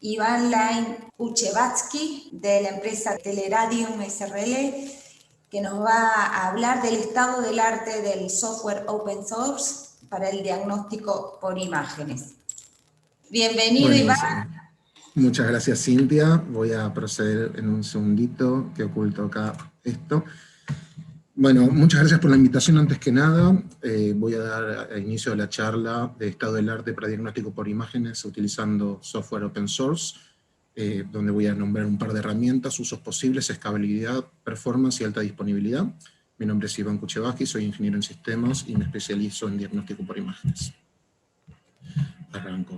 Iván Lain Uchevatsky, de la empresa Teleradium SRL, que nos va a hablar del estado del arte del software open source para el diagnóstico por imágenes. Bienvenido, Bueno, Iván. Muchas gracias, Cintia. Voy a proceder en un segundito, que oculto acá esto. Bueno, muchas gracias por la invitación antes que nada. Voy a dar inicio a la charla de estado del arte para diagnóstico por imágenes utilizando software open source, donde voy a nombrar un par de herramientas, usos posibles, escalabilidad, performance y alta disponibilidad. Mi nombre es Iván Kuchevatsky, soy ingeniero en sistemas y me especializo en diagnóstico por imágenes. Arranco.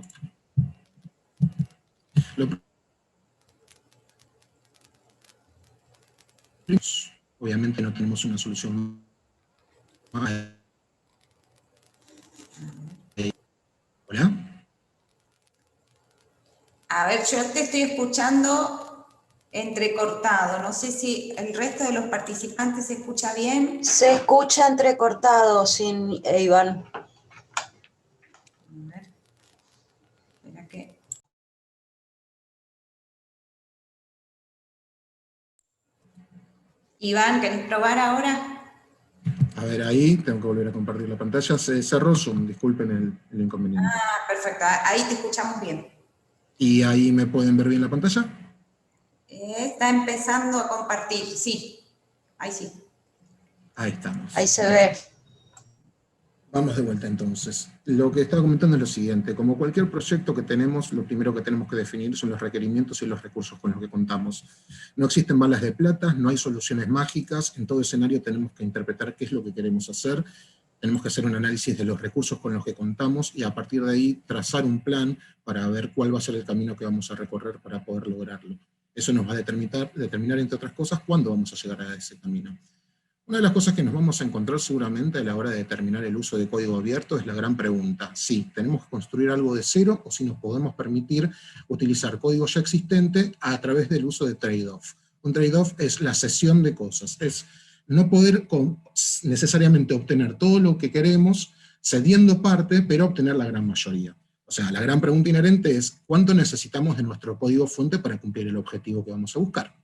Obviamente no tenemos una solución. ¿Hola? A ver, yo te estoy escuchando entrecortado. No sé si el resto de los participantes se escucha bien. Se escucha entrecortado, Iván. A ver. Espera que... Iván, ¿querés probar ahora? A ver, ahí tengo que volver a compartir la pantalla. Se cerró Zoom, disculpen el inconveniente. Ah, perfecto. Ahí te escuchamos bien. ¿Y ahí me pueden ver bien la pantalla? Está empezando a compartir, sí. Ahí sí. Ahí estamos. Ahí se ve. Vamos de vuelta entonces. Lo que estaba comentando es lo siguiente. Como cualquier proyecto que tenemos, lo primero que tenemos que definir son los requerimientos y los recursos con los que contamos. No existen balas de plata, no hay soluciones mágicas. En todo escenario tenemos que interpretar qué es lo que queremos hacer. Tenemos que hacer un análisis de los recursos con los que contamos y a partir de ahí trazar un plan para ver cuál va a ser el camino que vamos a recorrer para poder lograrlo. Eso nos va a determinar entre otras cosas, cuándo vamos a llegar a ese camino. Una de las cosas que nos vamos a encontrar seguramente a la hora de determinar el uso de código abierto es la gran pregunta. Si tenemos que construir algo de cero o si nos podemos permitir utilizar código ya existente a través del uso de trade-off. Un trade-off es la cesión de cosas, es no poder necesariamente obtener todo lo que queremos cediendo parte, pero obtener la gran mayoría. O sea, la gran pregunta inherente es ¿cuánto necesitamos de nuestro código fuente para cumplir el objetivo que vamos a buscar?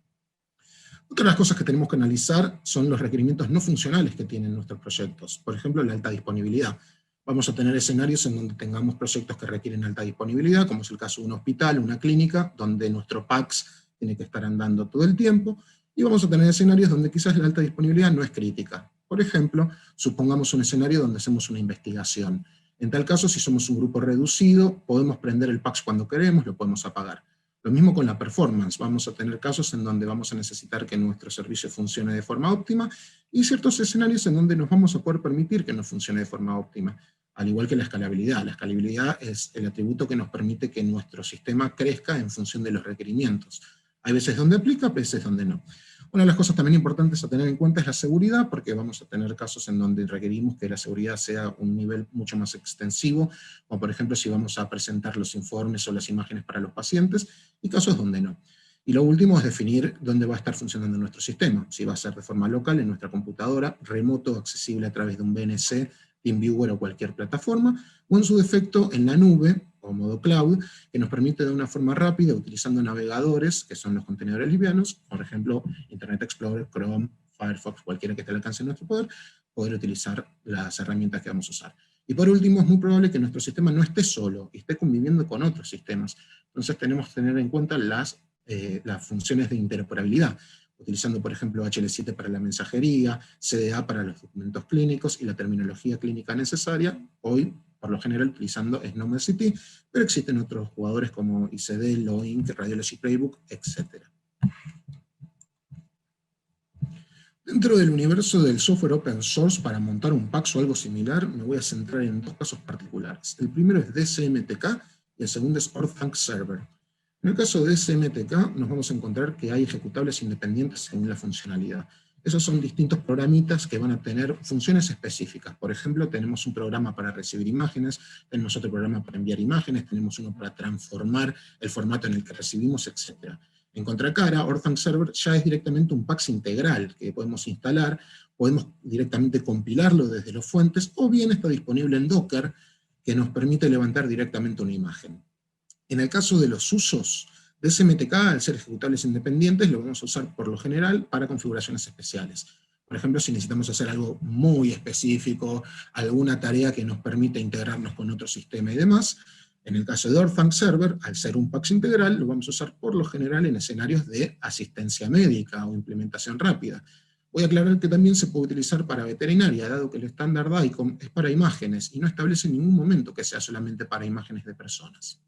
Otra de las cosas que tenemos que analizar son los requerimientos no funcionales que tienen nuestros proyectos. Por ejemplo, la alta disponibilidad. Vamos a tener escenarios en donde tengamos proyectos que requieren alta disponibilidad, como es el caso de un hospital, una clínica, donde nuestro PACS tiene que estar andando todo el tiempo, y vamos a tener escenarios donde quizás la alta disponibilidad no es crítica. Por ejemplo, supongamos un escenario donde hacemos una investigación. En tal caso, si somos un grupo reducido, podemos prender el PACS cuando queremos, lo podemos apagar. Lo mismo con la performance, vamos a tener casos en donde vamos a necesitar que nuestro servicio funcione de forma óptima, y ciertos escenarios en donde nos vamos a poder permitir que no funcione de forma óptima, al igual que la escalabilidad. La escalabilidad es el atributo que nos permite que nuestro sistema crezca en función de los requerimientos. Hay veces donde aplica, veces donde no. Una de las cosas también importantes a tener en cuenta es la seguridad, porque vamos a tener casos en donde requerimos que la seguridad sea un nivel mucho más extensivo, como por ejemplo si vamos a presentar los informes o las imágenes para los pacientes, y casos donde no. Y lo último es definir dónde va a estar funcionando nuestro sistema, si va a ser de forma local en nuestra computadora, remoto, accesible a través de un VNC, TeamViewer o cualquier plataforma, o en su defecto en la nube, o modo cloud, que nos permite de una forma rápida, utilizando navegadores, que son los contenedores livianos, por ejemplo, Internet Explorer, Chrome, Firefox, cualquiera que esté al alcance de nuestro poder utilizar las herramientas que vamos a usar. Y por último, es muy probable que nuestro sistema no esté solo, y esté conviviendo con otros sistemas. Entonces tenemos que tener en cuenta las funciones de interoperabilidad, utilizando por ejemplo HL7 para la mensajería, CDA para los documentos clínicos y la terminología clínica necesaria, hoy por lo general utilizando SnowMedCT, pero existen otros jugadores como ICD, Loink, Radiology Playbook, etc. Dentro del universo del software open source, para montar un PACS o algo similar, me voy a centrar en dos casos particulares. El primero es DSMTK y el segundo es Orthanc Server. En el caso de DSMTK nos vamos a encontrar que hay ejecutables independientes según la funcionalidad. Esos son distintos programitas que van a tener funciones específicas. Por ejemplo, tenemos un programa para recibir imágenes, tenemos otro programa para enviar imágenes, tenemos uno para transformar el formato en el que recibimos, etc. En contracara, Orthanc Server ya es directamente un PACS integral que podemos instalar, podemos directamente compilarlo desde las fuentes, o bien está disponible en Docker, que nos permite levantar directamente una imagen. En el caso de los usos, DSMTK, al ser ejecutables independientes, lo vamos a usar por lo general para configuraciones especiales. Por ejemplo, si necesitamos hacer algo muy específico, alguna tarea que nos permite integrarnos con otro sistema y demás. En el caso de Orphanc Server, al ser un PACS integral, lo vamos a usar por lo general en escenarios de asistencia médica o implementación rápida. Voy a aclarar que también se puede utilizar para veterinaria, dado que el estándar DICOM es para imágenes y no establece en ningún momento que sea solamente para imágenes de personas.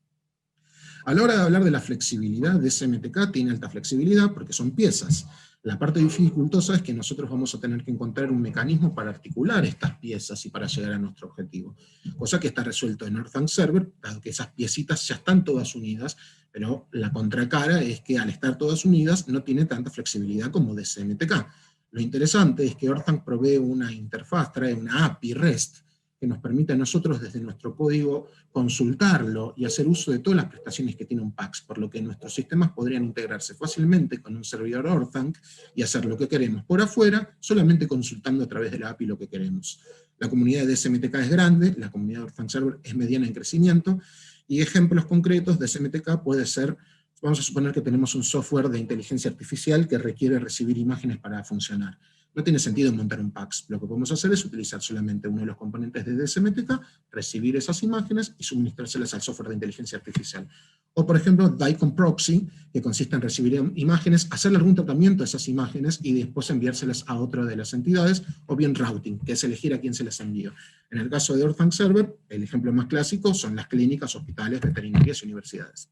A la hora de hablar de la flexibilidad, DSMTK tiene alta flexibilidad porque son piezas. La parte dificultosa es que nosotros vamos a tener que encontrar un mecanismo para articular estas piezas y para llegar a nuestro objetivo. Cosa que está resuelto en Orphanc Server, dado que esas piecitas ya están todas unidas, pero la contracara es que al estar todas unidas no tiene tanta flexibilidad como DSMTK. Lo interesante es que Orphanc provee una interfaz, trae una API REST, que nos permite a nosotros desde nuestro código consultarlo y hacer uso de todas las prestaciones que tiene un PACS, por lo que nuestros sistemas podrían integrarse fácilmente con un servidor Orphanc y hacer lo que queremos por afuera, solamente consultando a través de la API lo que queremos. La comunidad de DSMTK es grande, la comunidad de Orphanc Server es mediana en crecimiento, y ejemplos concretos de DSMTK puede ser, vamos a suponer que tenemos un software de inteligencia artificial que requiere recibir imágenes para funcionar. No tiene sentido montar un PACS. Lo que podemos hacer es utilizar solamente uno de los componentes de DSMTK, recibir esas imágenes y suministrárselas al software de inteligencia artificial. O por ejemplo, DICOM Proxy, que consiste en recibir imágenes, hacerle algún tratamiento a esas imágenes y después enviárselas a otra de las entidades, o bien routing, que es elegir a quién se las envío. En el caso de Orphanc Server, el ejemplo más clásico son las clínicas, hospitales, veterinarias y universidades.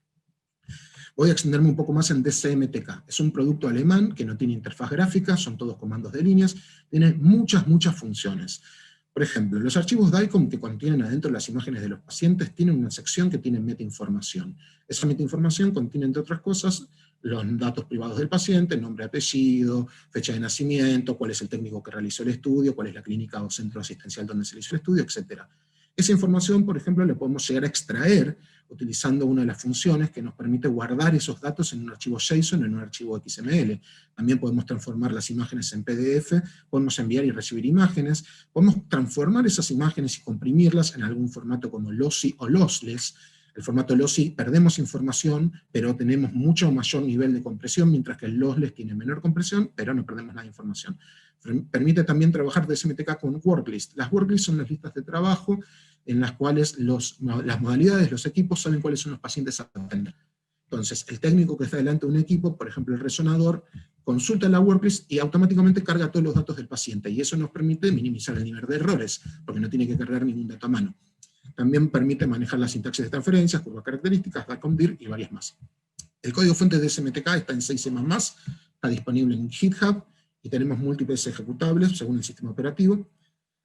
Voy a extenderme un poco más en DSMTK. Es un producto alemán que no tiene interfaz gráfica, son todos comandos de líneas, tiene muchas funciones. Por ejemplo, los archivos DICOM que contienen adentro las imágenes de los pacientes tienen una sección que tiene metainformación. Esa metainformación contiene, entre otras cosas, los datos privados del paciente, nombre, apellido, fecha de nacimiento, cuál es el técnico que realizó el estudio, cuál es la clínica o centro asistencial donde se hizo el estudio, etc. Esa información, por ejemplo, la podemos llegar a extraer utilizando una de las funciones que nos permite guardar esos datos en un archivo JSON, en un archivo XML. También podemos transformar las imágenes en PDF, podemos enviar y recibir imágenes, podemos transformar esas imágenes y comprimirlas en algún formato como lossy o lossless. El formato lossy perdemos información, pero tenemos mucho mayor nivel de compresión, mientras que el lossless tiene menor compresión, pero no perdemos nada de información. Permite también trabajar DSMTK con worklists. Las worklists son las listas de trabajo en las cuales las modalidades, los equipos saben cuáles son los pacientes a atender. Entonces, el técnico que está delante de un equipo, por ejemplo el resonador, consulta la worklist y automáticamente carga todos los datos del paciente, y eso nos permite minimizar el nivel de errores, porque no tiene que cargar ningún dato a mano. También permite manejar la sintaxis de transferencias, curvas características, DICOM-dir y varias más. El código fuente de DSMTK está en 6C++, está disponible en GitHub, y tenemos múltiples ejecutables según el sistema operativo.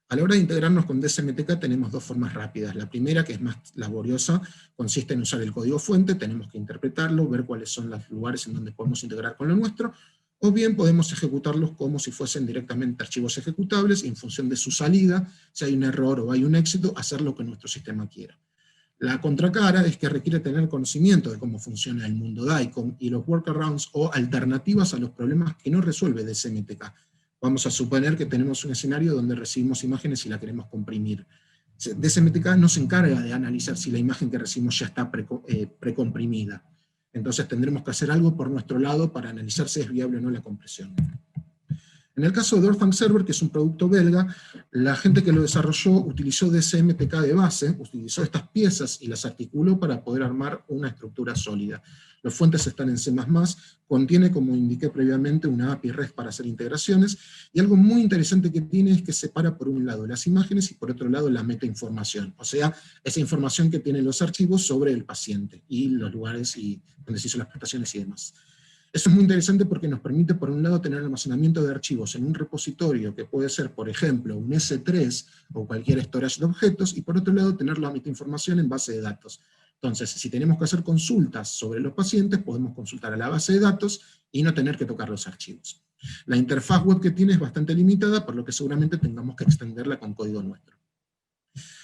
A la hora de integrarnos con DSMTK tenemos dos formas rápidas. La primera, que es más laboriosa, consiste en usar el código fuente, tenemos que interpretarlo, ver cuáles son los lugares en donde podemos integrar con lo nuestro, o bien podemos ejecutarlos como si fuesen directamente archivos ejecutables, y en función de su salida, si hay un error o hay un éxito, hacer lo que nuestro sistema quiera. La contracara es que requiere tener conocimiento de cómo funciona el mundo DICOM y los workarounds o alternativas a los problemas que no resuelve DSMTK. Vamos a suponer que tenemos un escenario donde recibimos imágenes y la queremos comprimir. DSMTK no se encarga de analizar si la imagen que recibimos ya está precomprimida. Entonces tendremos que hacer algo por nuestro lado para analizar si es viable o no la compresión. En el caso de Orphanc Server, que es un producto belga, la gente que lo desarrolló utilizó DSMTK de base, utilizó estas piezas y las articuló para poder armar una estructura sólida. Los fuentes están en C++, contiene, como indiqué previamente, una API REST para hacer integraciones, y algo muy interesante que tiene es que separa por un lado las imágenes y por otro lado la metainformación, o sea, esa información que tienen los archivos sobre el paciente, y los lugares y donde se hizo las prestaciones y demás. Eso es muy interesante porque nos permite, por un lado, tener almacenamiento de archivos en un repositorio que puede ser, por ejemplo, un S3 o cualquier storage de objetos, y por otro lado, tener la metainformación en base de datos. Entonces, si tenemos que hacer consultas sobre los pacientes, podemos consultar a la base de datos y no tener que tocar los archivos. La interfaz web que tiene es bastante limitada, por lo que seguramente tengamos que extenderla con código nuestro.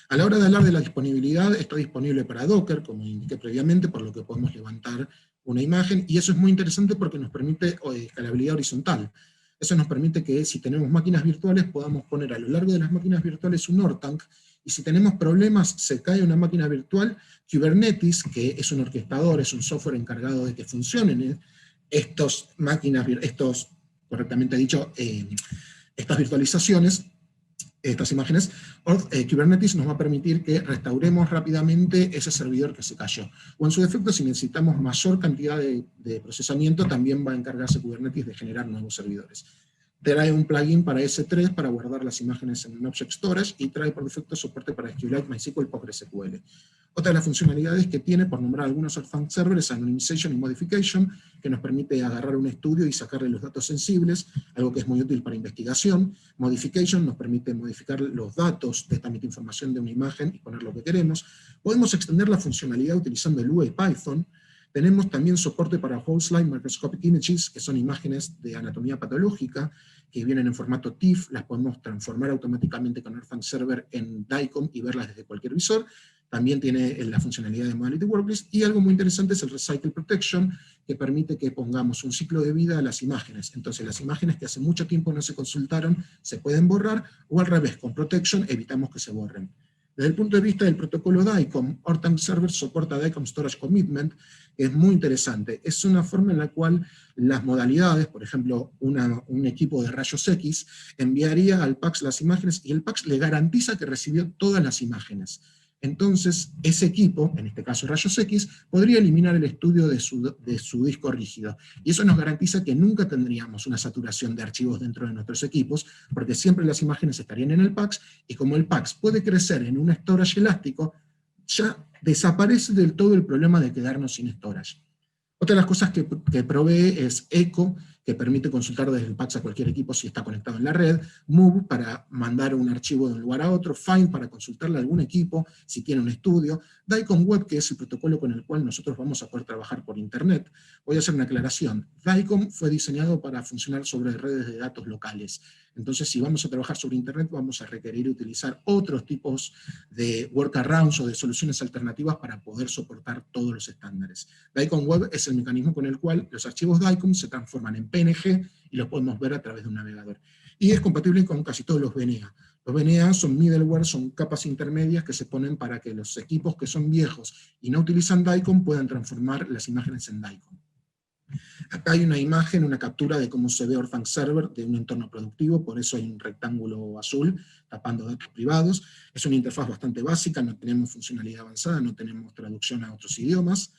A la hora de hablar de la disponibilidad, está disponible para Docker, como indiqué previamente, por lo que podemos levantar una imagen, y eso es muy interesante porque nos permite escalabilidad horizontal. Eso nos permite que si tenemos máquinas virtuales, podamos poner a lo largo de las máquinas virtuales un ORTANC, Y si tenemos problemas, se cae una máquina virtual, Kubernetes, que es un orquestador, es un software encargado de que funcionen estos máquinas, correctamente dicho, estas virtualizaciones, estas imágenes, Kubernetes nos va a permitir que restauremos rápidamente ese servidor que se cayó. O en su defecto, si necesitamos mayor cantidad de procesamiento, también va a encargarse Kubernetes de generar nuevos servidores. Trae un plugin para S3 para guardar las imágenes en un Object Storage y trae por defecto soporte para SQLite, MySQL, PostgreSQL. Otra de las funcionalidades que tiene, por nombrar algunos Orphan Server, es Anonymization y Modification, que nos permite agarrar un estudio y sacarle los datos sensibles, algo que es muy útil para investigación. Modification nos permite modificar los datos de esta información de una imagen y poner lo que queremos. Podemos extender la funcionalidad utilizando el UE Python. Tenemos también soporte para Whole Slide Microscopic Images, que son imágenes de anatomía patológica, que vienen en formato TIFF, las podemos transformar automáticamente con Orphan Server en DICOM y verlas desde cualquier visor. También tiene la funcionalidad de Modality Worklist, y algo muy interesante es el Recycle Protection, que permite que pongamos un ciclo de vida a las imágenes. Entonces las imágenes que hace mucho tiempo no se consultaron, se pueden borrar, o al revés, con Protection evitamos que se borren. Desde el punto de vista del protocolo DICOM, Orphan Server soporta DICOM Storage Commitment, que es muy interesante. Es una forma en la cual las modalidades, por ejemplo, un equipo de rayos X, enviaría al PAX las imágenes, y el PAX le garantiza que recibió todas las imágenes. Entonces, ese equipo, en este caso rayos X, podría eliminar el estudio de su disco rígido. Y eso nos garantiza que nunca tendríamos una saturación de archivos dentro de nuestros equipos, porque siempre las imágenes estarían en el PAX, y como el PAX puede crecer en un storage elástico, ya desaparece del todo el problema de quedarnos sin storage. Otra de las cosas que provee es Echo, que permite consultar desde el PAX a cualquier equipo si está conectado en la red, Move para mandar un archivo de un lugar a otro, Find para consultarle a algún equipo si tiene un estudio, DICOM Web, que es el protocolo con el cual nosotros vamos a poder trabajar por internet. Voy a hacer una aclaración. DICOM fue diseñado para funcionar sobre redes de datos locales. Entonces, si vamos a trabajar sobre internet, vamos a requerir utilizar otros tipos de workarounds o de soluciones alternativas para poder soportar todos los estándares. DICOM Web es el mecanismo con el cual los archivos DICOM se transforman en PNG y los podemos ver a través de un navegador. Y es compatible con casi todos los VNA. Los VNA son middleware, son capas intermedias que se ponen para que los equipos que son viejos y no utilizan DICOM puedan transformar las imágenes en DICOM. Acá hay una imagen, una captura de cómo se ve Orphan Server de un entorno productivo, por eso hay un rectángulo azul tapando datos privados. Es una interfaz bastante básica, no tenemos funcionalidad avanzada, no tenemos traducción a otros idiomas.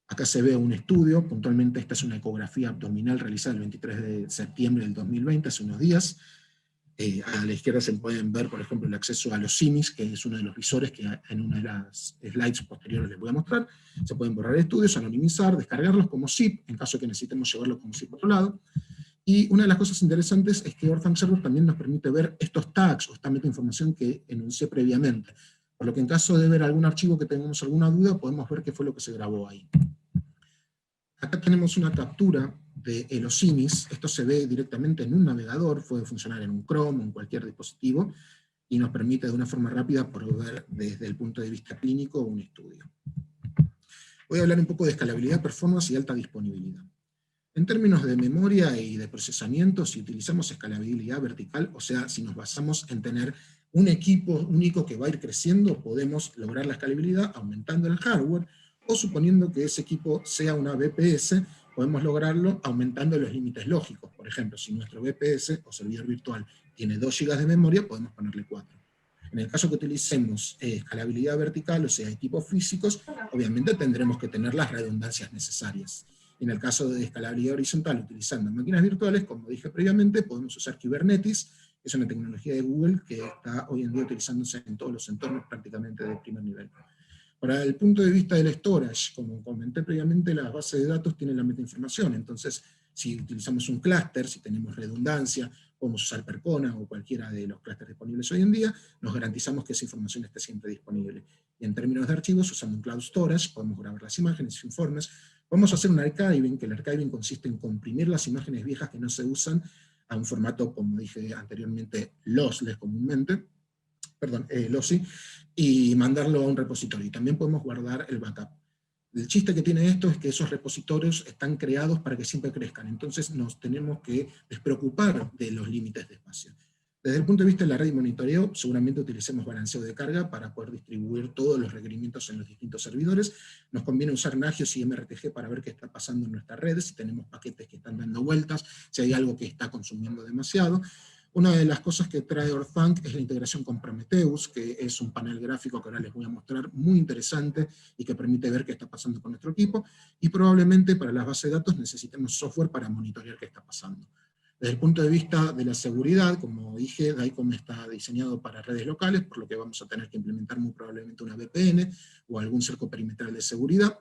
Acá se ve un estudio, puntualmente esta es una ecografía abdominal realizada el 23 de septiembre del 2020, hace unos días. A la izquierda se pueden ver, por ejemplo, el acceso a los CIMIs, que es uno de los visores que en una de las slides posteriores les voy a mostrar. Se pueden borrar estudios, anonimizar, descargarlos como zip, en caso de que necesitemos llevarlo como zip a otro lado. Y una de las cosas interesantes es que Orphan Server también nos permite ver estos tags o esta metainformación que enuncié previamente. Por lo que en caso de ver algún archivo que tengamos alguna duda, podemos ver qué fue lo que se grabó ahí. Acá tenemos una captura de los CIMIs, esto se ve directamente en un navegador, puede funcionar en un Chrome o en cualquier dispositivo, y nos permite de una forma rápida proveer desde el punto de vista clínico un estudio. Voy a hablar un poco de escalabilidad, performance y alta disponibilidad. En términos de memoria y de procesamiento, si utilizamos escalabilidad vertical, o sea, si nos basamos en tener un equipo único que va a ir creciendo, podemos lograr la escalabilidad aumentando el hardware, o suponiendo que ese equipo sea una VPS, podemos lograrlo aumentando los límites lógicos. Por ejemplo, si nuestro VPS o servidor virtual tiene 2 GB de memoria, podemos ponerle 4. En el caso que utilicemos escalabilidad vertical, o sea, equipos físicos, obviamente tendremos que tener las redundancias necesarias. En el caso de escalabilidad horizontal, utilizando máquinas virtuales, como dije previamente, podemos usar Kubernetes, que es una tecnología de Google que está hoy en día utilizándose en todos los entornos prácticamente de primer nivel. Para el punto de vista del storage, como comenté previamente, las bases de datos tienen la metainformación, entonces si utilizamos un clúster, si tenemos redundancia, podemos usar Percona o cualquiera de los clústeres disponibles hoy en día, nos garantizamos que esa información esté siempre disponible. Y en términos de archivos, usando un cloud storage, podemos grabar las imágenes, informes, podemos hacer un archiving, que el archiving consiste en comprimir las imágenes viejas que no se usan a un formato, como dije anteriormente, lossless comúnmente, lossy, y mandarlo a un repositorio. Y también podemos guardar el backup. El chiste que tiene esto es que esos repositorios están creados para que siempre crezcan, entonces nos tenemos que despreocupar de los límites de espacio. Desde el punto de vista de la red y monitoreo, seguramente utilicemos balanceo de carga para poder distribuir todos los requerimientos en los distintos servidores. Nos conviene usar Nagios y MRTG para ver qué está pasando en nuestra red, si tenemos paquetes que están dando vueltas, si hay algo que está consumiendo demasiado. Una de las cosas que trae Orthanc es la integración con Prometheus, que es un panel gráfico que ahora les voy a mostrar, muy interesante, y que permite ver qué está pasando con nuestro equipo, y probablemente para las bases de datos necesitemos software para monitorear qué está pasando. Desde el punto de vista de la seguridad, como dije, DICOM está diseñado para redes locales, por lo que vamos a tener que implementar muy probablemente una VPN o algún cerco perimetral de seguridad.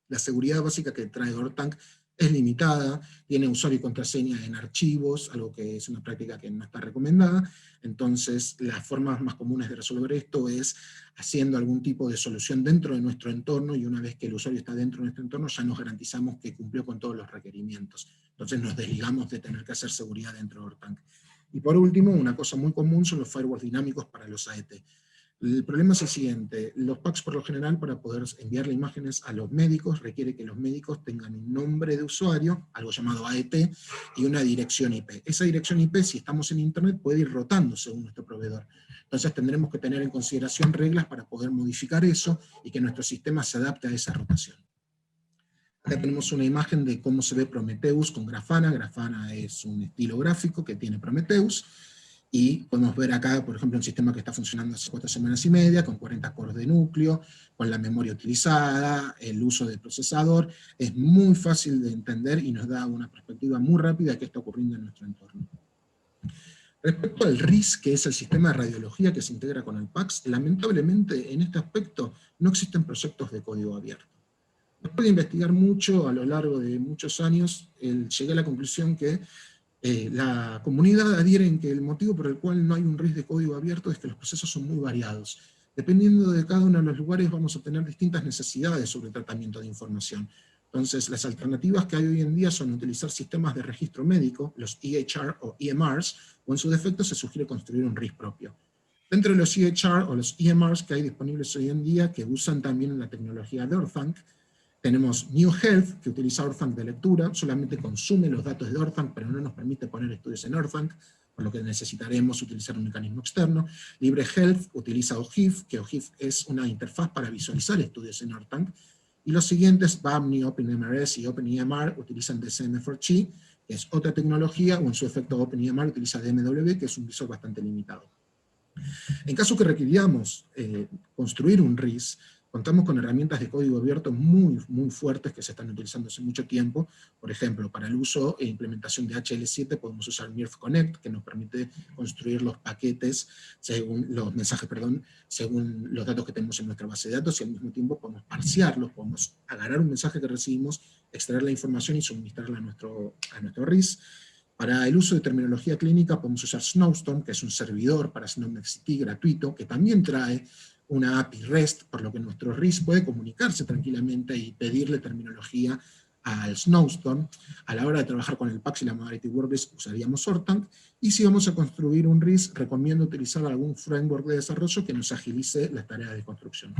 La seguridad básica que trae Orthanc es limitada, tiene usuario y contraseña en archivos, algo que es una práctica que no está recomendada. Entonces, las formas más comunes de resolver esto es haciendo algún tipo de solución dentro de nuestro entorno, y una vez que el usuario está dentro de nuestro entorno, ya nos garantizamos que cumplió con todos los requerimientos. Entonces nos desligamos de tener que hacer seguridad dentro de Orthanc. Y por último, una cosa muy común son los firewalls dinámicos para los AET. El problema es el siguiente: los PACs por lo general, para poder enviarle imágenes a los médicos, requiere que los médicos tengan un nombre de usuario, algo llamado AET, y una dirección IP. Esa dirección IP, si estamos en internet, puede ir rotando según nuestro proveedor. Entonces tendremos que tener en consideración reglas para poder modificar eso, y que nuestro sistema se adapte a esa rotación. Acá tenemos una imagen de cómo se ve Prometheus con Grafana. Grafana es un estilo gráfico que tiene Prometheus, y podemos ver acá, por ejemplo, un sistema que está funcionando hace 4 semanas y media, con 40 cores de núcleo, con la memoria utilizada, el uso del procesador. Es muy fácil de entender y nos da una perspectiva muy rápida de qué está ocurriendo en nuestro entorno. Respecto al RIS, que es el sistema de radiología que se integra con el PACS, lamentablemente en este aspecto no existen proyectos de código abierto. Después de investigar mucho a lo largo de muchos años, llegué a la conclusión que la comunidad adhiere en que el motivo por el cual no hay un RIS de código abierto es que los procesos son muy variados. Dependiendo de cada uno de los lugares vamos a tener distintas necesidades sobre el tratamiento de información. Entonces, las alternativas que hay hoy en día son utilizar sistemas de registro médico, los EHR o EMRs, o en su defecto se sugiere construir un RIS propio. Dentro de los EHR o los EMRs que hay disponibles hoy en día, que usan también la tecnología de Orthanc, tenemos New Health, que utiliza Orthanc de lectura, solamente consume los datos de Orthanc, pero no nos permite poner estudios en Orthanc, por lo que necesitaremos utilizar un mecanismo externo. Libre Health utiliza OGIF, que OGIF es una interfaz para visualizar estudios en Orthanc. Y los siguientes, BAMNI, OpenMRS y OpenEMR, utilizan DCM4Chi, que es otra tecnología, o en su efecto OpenEMR utiliza DMW, que es un visor bastante limitado. En caso que requiriéramos construir un RIS, contamos con herramientas de código abierto muy fuertes que se están utilizando hace mucho tiempo. Por ejemplo, para el uso e implementación de HL7 podemos usar Mirth Connect, que nos permite construir los paquetes, según los mensajes, según los datos que tenemos en nuestra base de datos, y al mismo tiempo podemos parsearlos, podemos agarrar un mensaje que recibimos, extraer la información y suministrarla a nuestro RIS. Para el uso de terminología clínica podemos usar Snowstorm, que es un servidor para SnowMedCT gratuito, que también trae una API REST, por lo que nuestro RIS puede comunicarse tranquilamente y pedirle terminología al Snowstorm. A la hora de trabajar con el PACS y la Modality Workers usaríamos Orthanc, y si vamos a construir un RIS, recomiendo utilizar algún framework de desarrollo que nos agilice las tareas de construcción.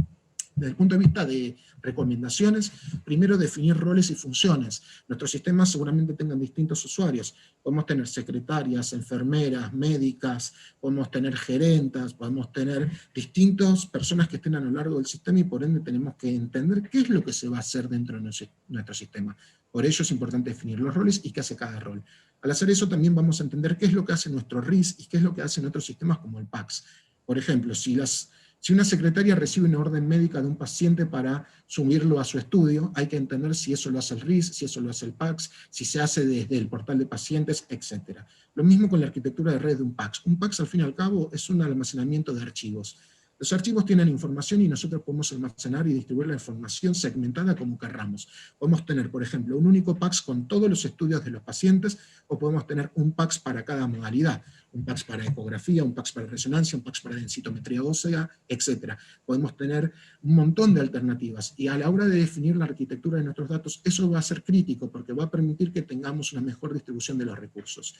Desde el punto de vista de recomendaciones, primero definir roles y funciones. Nuestros sistemas seguramente tengan distintos usuarios. Podemos tener secretarias, enfermeras, médicas, podemos tener gerentas, podemos tener distintas personas que estén a lo largo del sistema, y por ende tenemos que entender qué es lo que se va a hacer dentro de nuestro sistema. Por ello es importante definir los roles y qué hace cada rol. Al hacer eso también vamos a entender qué es lo que hace nuestro RIS y qué es lo que hacen otros sistemas como el PACS. Por ejemplo, si una secretaria recibe una orden médica de un paciente para subirlo a su estudio, hay que entender si eso lo hace el RIS, si eso lo hace el PACS, si se hace desde el portal de pacientes, etc. Lo mismo con la arquitectura de red de un PACS. Un PACS, al fin y al cabo, es un almacenamiento de archivos. Los archivos tienen información y nosotros podemos almacenar y distribuir la información segmentada como querramos. Podemos tener, por ejemplo, un único PACS con todos los estudios de los pacientes, o podemos tener un PACS para cada modalidad. Un PACS para ecografía, un PACS para resonancia, un PACS para densitometría ósea, etc. Podemos tener un montón de alternativas, y a la hora de definir la arquitectura de nuestros datos, eso va a ser crítico, porque va a permitir que tengamos una mejor distribución de los recursos.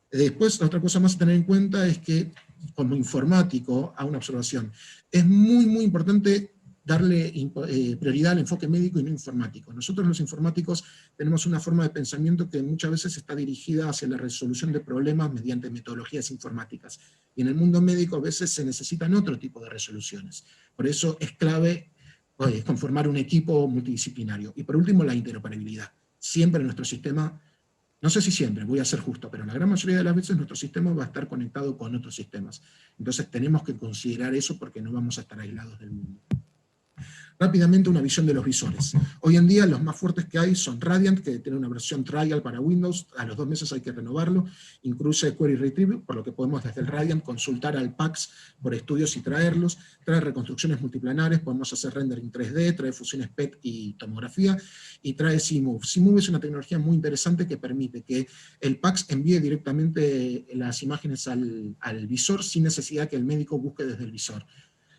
Después, otra cosa más a tener en cuenta es que, como informático, a una observación, es muy importante darle prioridad al enfoque médico y no informático. Nosotros los informáticos tenemos una forma de pensamiento que muchas veces está dirigida hacia la resolución de problemas mediante metodologías informáticas. Y en el mundo médico a veces se necesitan otro tipo de resoluciones. Por eso es clave conformar un equipo multidisciplinario. Y por último, la interoperabilidad. Siempre nuestro sistema, no sé si siempre, voy a ser justo, pero la gran mayoría de las veces nuestro sistema va a estar conectado con otros sistemas. Entonces tenemos que considerar eso porque no vamos a estar aislados del mundo. Rápidamente una visión de los visores. Hoy en día los más fuertes que hay son Radiant, que tiene una versión trial para Windows, a los 2 meses hay que renovarlo, incluye Query Retrieve, por lo que podemos desde el Radiant consultar al PACS por estudios y traerlos, trae reconstrucciones multiplanares, podemos hacer rendering 3D, trae fusiones PET y tomografía, y trae CMove. CMove es una tecnología muy interesante que permite que el PACS envíe directamente las imágenes al visor sin necesidad que el médico busque desde el visor.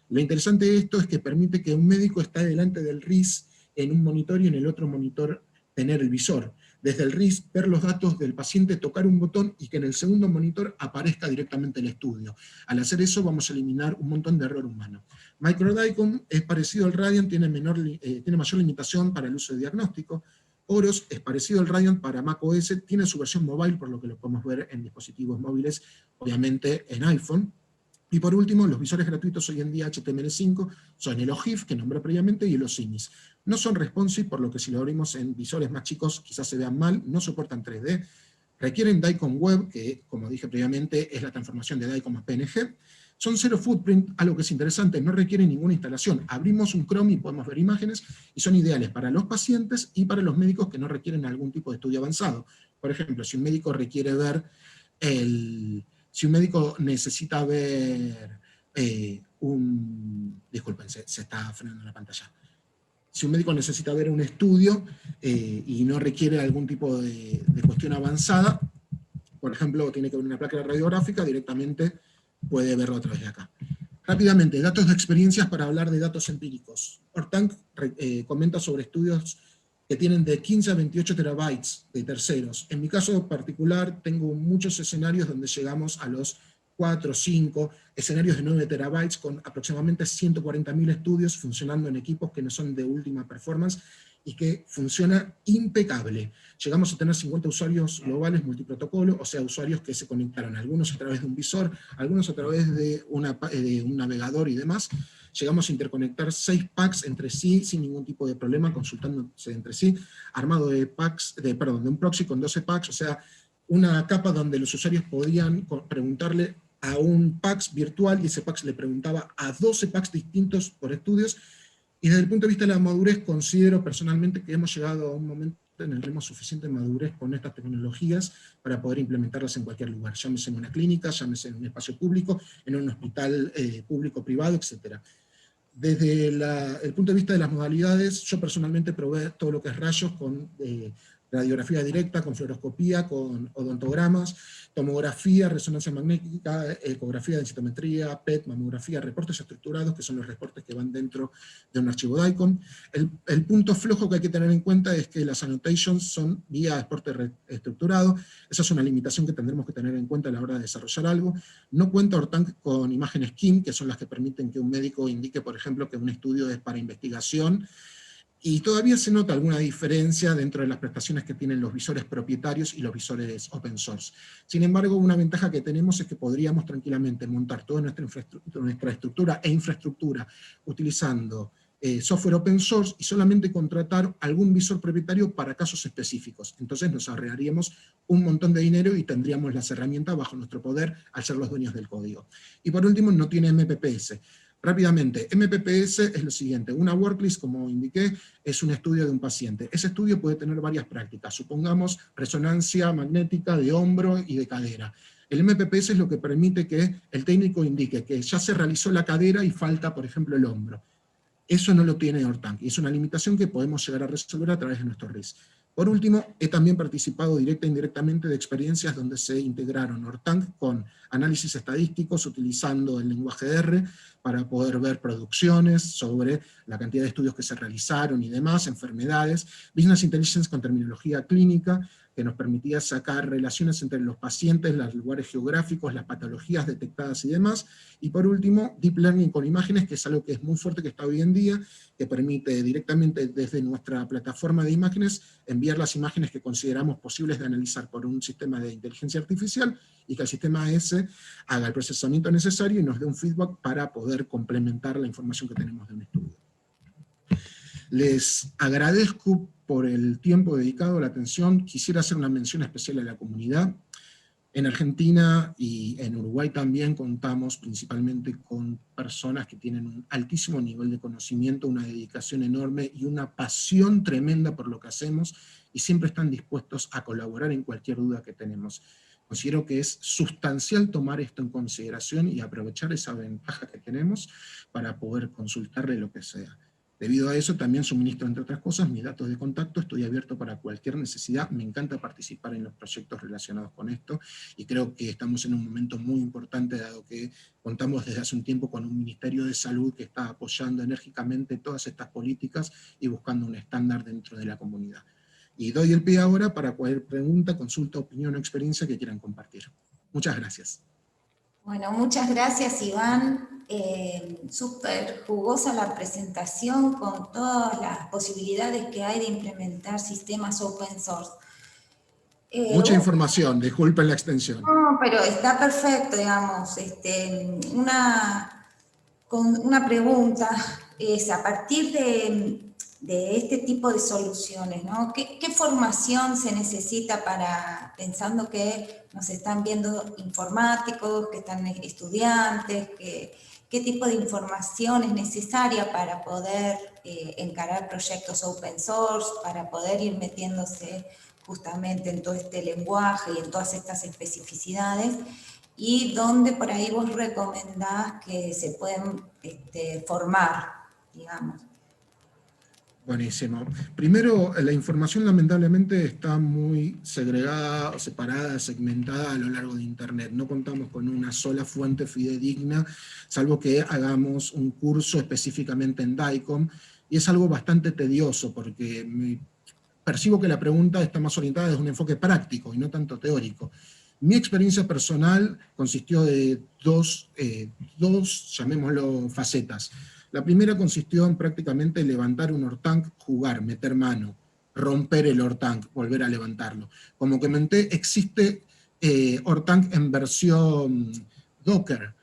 Lo interesante de esto es que permite que un médico esté delante del RIS en un monitor y en el otro monitor tener el visor. Desde el RIS ver los datos del paciente, tocar un botón y que en el segundo monitor aparezca directamente el estudio. Al hacer eso vamos a eliminar un montón de error humano. MicroDicom es parecido al Radiant, tiene mayor limitación para el uso de diagnóstico. Oros es parecido al Radiant para macOS, tiene su versión mobile, por lo que lo podemos ver en dispositivos móviles, obviamente en iPhone. Y por último, los visores gratuitos hoy en día HTML5 son el OGIF, que nombré previamente, y el OSIMIS. No son responsive, por lo que si lo abrimos en visores más chicos quizás se vean mal, no soportan 3D, requieren DICOM Web, que como dije previamente es la transformación de DICOM a PNG, son cero footprint, algo que es interesante, no requieren ninguna instalación. Abrimos un Chrome y podemos ver imágenes, y son ideales para los pacientes y para los médicos que no requieren algún tipo de estudio avanzado. Por ejemplo, si un médico requiere ver si un médico necesita ver disculpen, se está frenando la pantalla. Si un médico necesita ver un estudio y no requiere algún tipo de cuestión avanzada, por ejemplo, tiene que ver una placa radiográfica, directamente puede verlo a través de acá. Rápidamente, datos de experiencias para hablar de datos empíricos. Ortank comenta sobre estudios que tienen de 15 a 28 terabytes de terceros. En mi caso particular tengo muchos escenarios donde llegamos a los 4 o 5 escenarios de 9 terabytes con aproximadamente 140.000 estudios funcionando en equipos que no son de última performance y que funciona impecable. Llegamos a tener 50 usuarios globales multiprotocolo, o sea, usuarios que se conectaron, algunos a través de un visor, algunos a través de un navegador y demás. Llegamos a interconectar 6 packs entre sí sin ningún tipo de problema, consultándose entre sí, armado de un proxy con 12 packs, o sea, una capa donde los usuarios podían preguntarle a un PACS virtual y ese PACS le preguntaba a 12 PACS distintos por estudios. Y desde el punto de vista de la madurez, considero personalmente que hemos llegado a un momento en el que tenemos suficiente madurez con estas tecnologías para poder implementarlas en cualquier lugar, llámese en una clínica, llámese en un espacio público, en un hospital público-privado, etc. Desde el punto de vista de las modalidades, yo personalmente probé todo lo que es rayos con radiografía directa, con fluoroscopía, con odontogramas, tomografía, resonancia magnética, ecografía, densitometría, PET, mamografía, reportes estructurados, que son los reportes que van dentro de un archivo DICOM. El punto flojo que hay que tener en cuenta es que las annotations son vía exporte estructurado. Esa es una limitación que tendremos que tener en cuenta a la hora de desarrollar algo. No cuenta Ortank con imágenes KIM, que son las que permiten que un médico indique, por ejemplo, que un estudio es para investigación, y todavía se nota alguna diferencia dentro de las prestaciones que tienen los visores propietarios y los visores open source. Sin embargo, una ventaja que tenemos es que podríamos tranquilamente montar toda nuestra estructura e infraestructura utilizando software open source y solamente contratar algún visor propietario para casos específicos. Entonces nos ahorraríamos un montón de dinero y tendríamos las herramientas bajo nuestro poder al ser los dueños del código. Y por último, no tiene MPPS. Rápidamente, MPPS es lo siguiente: una worklist, como indiqué, es un estudio de un paciente. Ese estudio puede tener varias prácticas, supongamos resonancia magnética de hombro y de cadera. El MPPS es lo que permite que el técnico indique que ya se realizó la cadera y falta, por ejemplo, el hombro. Eso no lo tiene Ortank, y es una limitación que podemos llegar a resolver a través de nuestro RIS. Por último, he también participado directa e indirectamente de experiencias donde se integraron Ortank con análisis estadísticos utilizando el lenguaje R para poder ver producciones sobre la cantidad de estudios que se realizaron y demás, enfermedades, Business Intelligence con terminología clínica, que nos permitía sacar relaciones entre los pacientes, los lugares geográficos, las patologías detectadas y demás. Y por último, Deep Learning con imágenes, que es algo que es muy fuerte, que está hoy en día, que permite directamente desde nuestra plataforma de imágenes enviar las imágenes que consideramos posibles de analizar por un sistema de inteligencia artificial, y que el sistema ese haga el procesamiento necesario y nos dé un feedback para poder complementar la información que tenemos de un estudio. Les agradezco por el tiempo dedicado, la atención. Quisiera hacer una mención especial a la comunidad. En Argentina y en Uruguay también contamos principalmente con personas que tienen un altísimo nivel de conocimiento, una dedicación enorme y una pasión tremenda por lo que hacemos, y siempre están dispuestos a colaborar en cualquier duda que tenemos. Considero que es sustancial tomar esto en consideración y aprovechar esa ventaja que tenemos para poder consultarle lo que sea. Debido a eso también suministro, entre otras cosas, mis datos de contacto. Estoy abierto para cualquier necesidad. Me encanta participar en los proyectos relacionados con esto, y creo que estamos en un momento muy importante, dado que contamos desde hace un tiempo con un Ministerio de Salud que está apoyando enérgicamente todas estas políticas y buscando un estándar dentro de la comunidad. Y doy el pie ahora para cualquier pregunta, consulta, opinión o experiencia que quieran compartir. Muchas gracias. Bueno, muchas gracias, Iván. Súper jugosa la presentación con todas las posibilidades que hay de implementar sistemas open source. Mucha información, disculpen la extensión. No, pero está perfecto, digamos. Una pregunta es, a partir de este tipo de soluciones, ¿no? ¿Qué formación se necesita para, pensando que nos están viendo informáticos, que están estudiantes, qué tipo de información es necesaria para poder encarar proyectos open source, para poder ir metiéndose justamente en todo este lenguaje y en todas estas especificidades, y dónde por ahí vos recomendás que se pueden formar, digamos? Buenísimo. Primero, la información lamentablemente está muy segregada, separada, segmentada a lo largo de Internet. No contamos con una sola fuente fidedigna, salvo que hagamos un curso específicamente en DICOM, y es algo bastante tedioso, porque percibo que la pregunta está más orientada desde un enfoque práctico y no tanto teórico. Mi experiencia personal consistió de dos, llamémoslo, facetas. La primera consistió en prácticamente levantar un ORTANC, jugar, meter mano, romper el ORTANC, volver a levantarlo. Como comenté, existe ORTANC en versión Docker.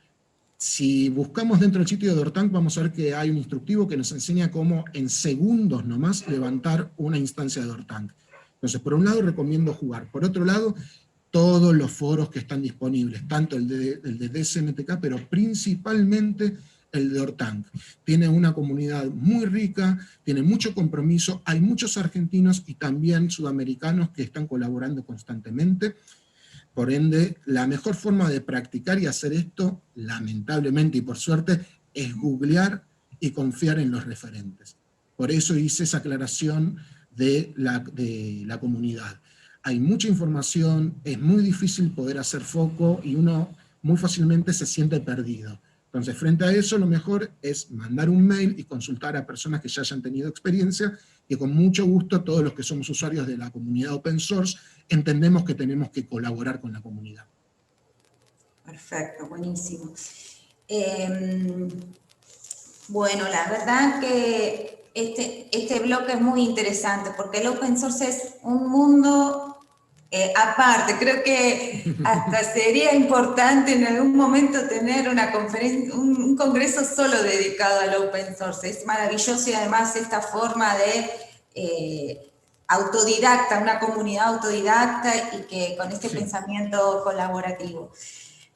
Si buscamos dentro del sitio de ORTANC, vamos a ver que hay un instructivo que nos enseña cómo en segundos nomás levantar una instancia de ORTANC. Entonces, por un lado recomiendo jugar. Por otro lado, todos los foros que están disponibles, tanto el de DSMTK, pero principalmente el de ORTANC. Tiene una comunidad muy rica, tiene mucho compromiso, hay muchos argentinos y también sudamericanos que están colaborando constantemente. Por ende, la mejor forma de practicar y hacer esto, lamentablemente y por suerte, es googlear y confiar en los referentes. Por eso hice esa aclaración de la comunidad. Hay mucha información, es muy difícil poder hacer foco y uno muy fácilmente se siente perdido. Entonces, frente a eso, lo mejor es mandar un mail y consultar a personas que ya hayan tenido experiencia, y con mucho gusto todos los que somos usuarios de la comunidad open source entendemos que tenemos que colaborar con la comunidad. Perfecto, buenísimo. Bueno, la verdad que este bloque es muy interesante, porque el open source es un mundo aparte. Creo que hasta sería importante en algún momento tener una conferencia, un congreso solo dedicado al open source. Es maravilloso, y además esta forma de autodidacta, una comunidad autodidacta, y que con este pensamiento colaborativo.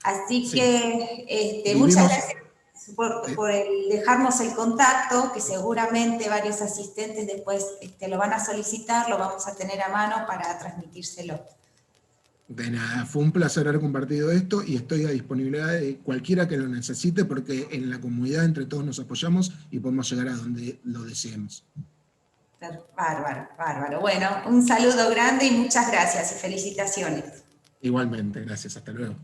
Así Sí. que muchas gracias por dejarnos el contacto, que seguramente varios asistentes después lo van a solicitar, lo vamos a tener a mano para transmitírselo. De nada, fue un placer haber compartido esto, y estoy a disponibilidad de cualquiera que lo necesite, porque en la comunidad entre todos nos apoyamos y podemos llegar a donde lo deseemos. Bárbaro, bárbaro. Bueno, un saludo grande y muchas gracias y felicitaciones. Igualmente, gracias, hasta luego.